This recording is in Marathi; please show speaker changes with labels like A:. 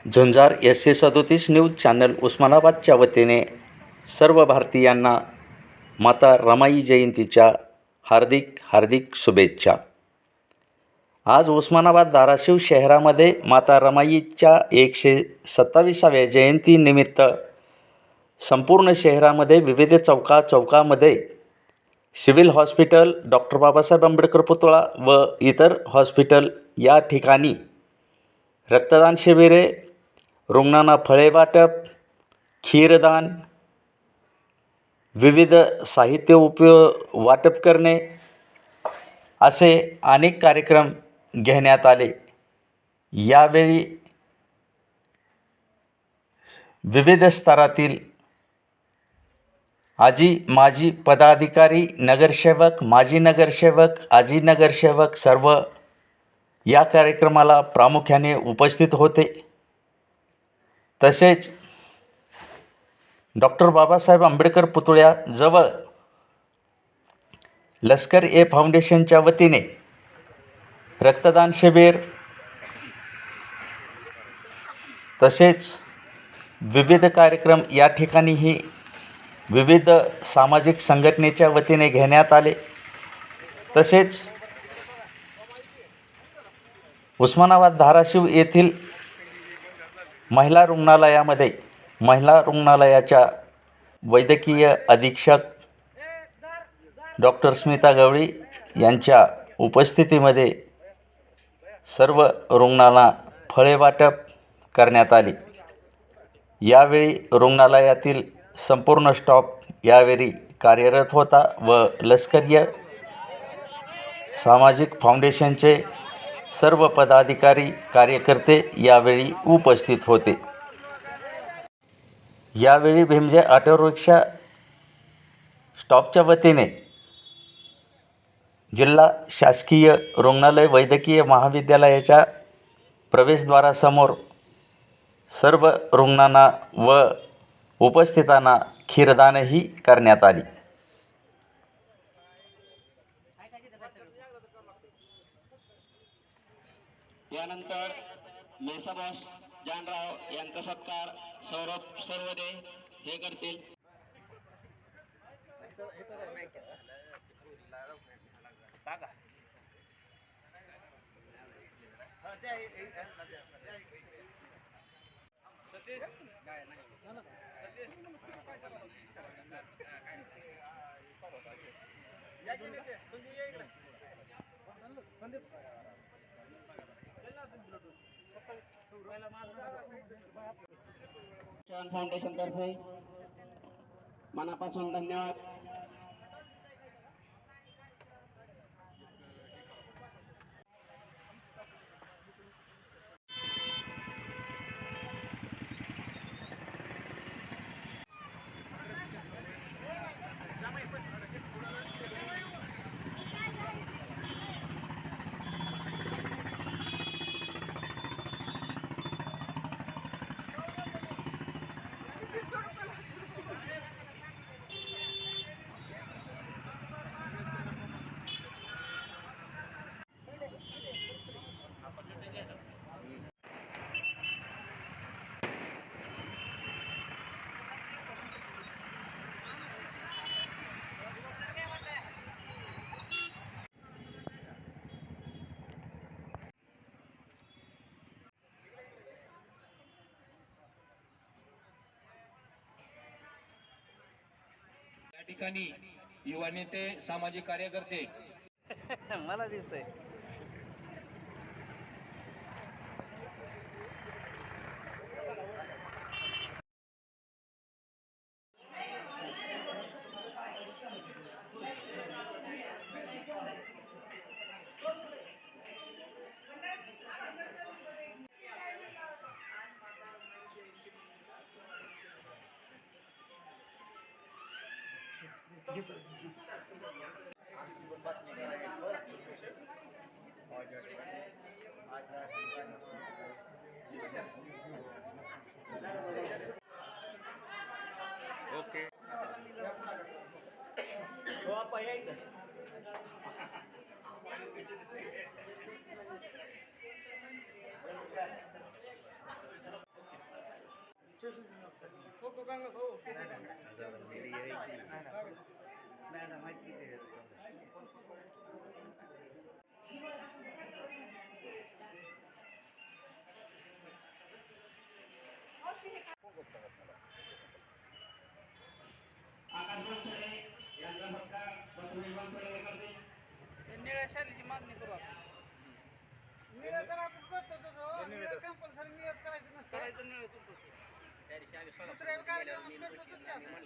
A: झुंजार SC37 न्यूज चॅनल उस्मानाबादच्या वतीने सर्व भारतीयांना माता रमाई जयंतीच्या हार्दिक हार्दिक शुभेच्छा। आज उस्मानाबाद धाराशिव शहरामध्ये माता रमाईच्या 127व्या जयंतीनिमित्त संपूर्ण शहरामध्ये विविध चौकामध्ये civil hospital, doctor Babasaheb Ambedkar पुतळा व इतर हॉस्पिटल या ठिकाणी रक्तदान शिबिरे, रुग्णांना फळे वाटप, खीरदान, विविध साहित्य वाटप करणे असे अनेक कार्यक्रम घेण्यात आले। यावेळी विविध स्तरातील आजी माजी पदाधिकारी, नगरसेवक, माजी नगरसेवक, आजी नगरसेवक सर्व या कार्यक्रमाला प्रामुख्याने उपस्थित होते। तसेच डॉक्टर बाबासाहेब आंबेडकर पुतळ्याजवळ लष्कर ए फाउंडेशनच्या वतीने रक्तदान शिबिर, तसेच विविध कार्यक्रम या ठिकाणीही विविध सामाजिक संघटनेच्या वतीने घेण्यात आले। तसेच उस्मानाबाद धाराशिव येथील महिला रुग्णालयाच्या वैद्यकीय अधीक्षक डॉक्टर स्मिता गवळी यांच्या उपस्थितीमध्ये सर्व रुग्णांना फळे वाटप करण्यात आले। यावेळी रुग्णालयातील संपूर्ण स्टाफ यावेळी कार्यरत होता व लष्करीय सामाजिक फाउंडेशनचे सर्व पदाधिकारी कार्यकर्ते यावेळी उपस्थित होते। यावेळी भीमजय ऑटो रिक्षा स्टॉपच्या वतीने जिल्हा शासकीय रुग्णालय वैद्यकीय महाविद्यालयाच्या प्रवेशद्वारासमोर सर्व रुग्णांना व उपस्थितांना खीरदानही करण्यात आली।
B: यानंतर मेसा बॉस जानराव यांचा सत्कार सौरभ सर्वदे हे करतील। फाउंडेशन तर्फे मनापासून धन्यवाद।
C: या ठिकाणी युवा नेते, सामाजिक कार्यकर्ते
A: मला दिसतंय ओके।
B: आकाश बनसोडे यांचा सत्कार पृथ्वी बनसोडे हे करतील.
D: निळ्या शालीची मागणी करू आपण.
E: निळं तर आपण करतो निळं कंपल्सरी निळच करायचं नसतं
D: करायचं निळं कंपल्सरी.
E: दुसऱ्या कार्यक्रमात करतो